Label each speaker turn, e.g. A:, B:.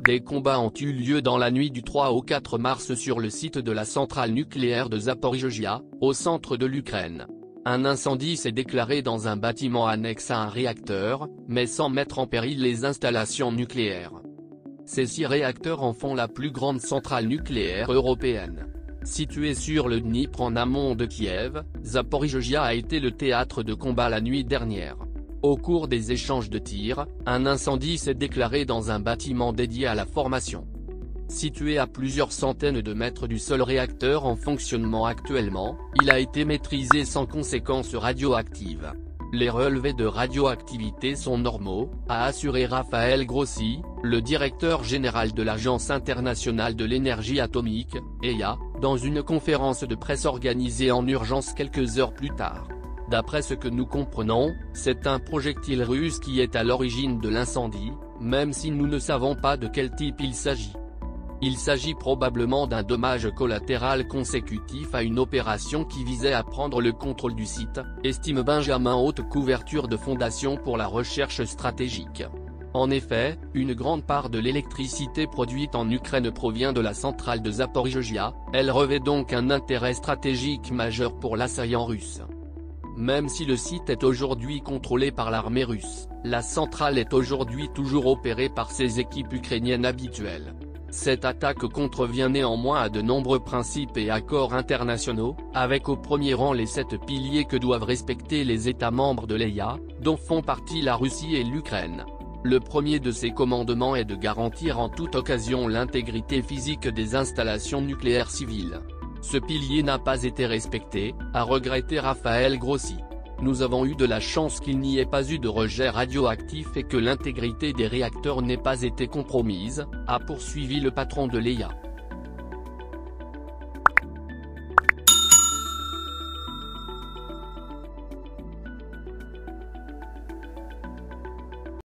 A: Des combats ont eu lieu dans la nuit du 3 au 4 mars sur le site de la centrale nucléaire de Zaporijjia, au centre de l'Ukraine. Un incendie s'est déclaré dans un bâtiment annexe à un réacteur, mais sans mettre en péril les installations nucléaires. Ces 6 réacteurs en font la plus grande centrale nucléaire européenne. Située sur le Dnipro en amont de Kiev, Zaporijjia a été le théâtre de combat la nuit dernière. Au cours des échanges de tirs, un incendie s'est déclaré dans un bâtiment dédié à la formation. Situé à plusieurs centaines de mètres du seul réacteur en fonctionnement actuellement, il a été maîtrisé sans conséquences radioactives. Les relevés de radioactivité sont normaux, a assuré Rafael Grossi, le directeur général de l'Agence internationale de l'énergie atomique, EIA, dans une conférence de presse organisée en urgence quelques heures plus tard. D'après ce que nous comprenons, c'est un projectile russe qui est à l'origine de l'incendie, même si nous ne savons pas de quel type il s'agit. Il s'agit probablement d'un dommage collatéral consécutif à une opération qui visait à prendre le contrôle du site, estime Benjamin Haute Couverture de Fondation pour la recherche stratégique. En effet, une grande part de l'électricité produite en Ukraine provient de la centrale de Zaporijjia, elle revêt donc un intérêt stratégique majeur pour l'assaillant russe. Même si le site est aujourd'hui contrôlé par l'armée russe, la centrale est aujourd'hui toujours opérée par ses équipes ukrainiennes habituelles. Cette attaque contrevient néanmoins à de nombreux principes et accords internationaux, avec au premier rang les 7 piliers que doivent respecter les États membres de l'EIA, dont font partie la Russie et l'Ukraine. Le premier de ces commandements est de garantir en toute occasion l'intégrité physique des installations nucléaires civiles. Ce pilier n'a pas été respecté, a regretté Rafael Grossi. Nous avons eu de la chance qu'il n'y ait pas eu de rejet radioactif et que l'intégrité des réacteurs n'ait pas été compromise, a poursuivi le patron de l'EIA.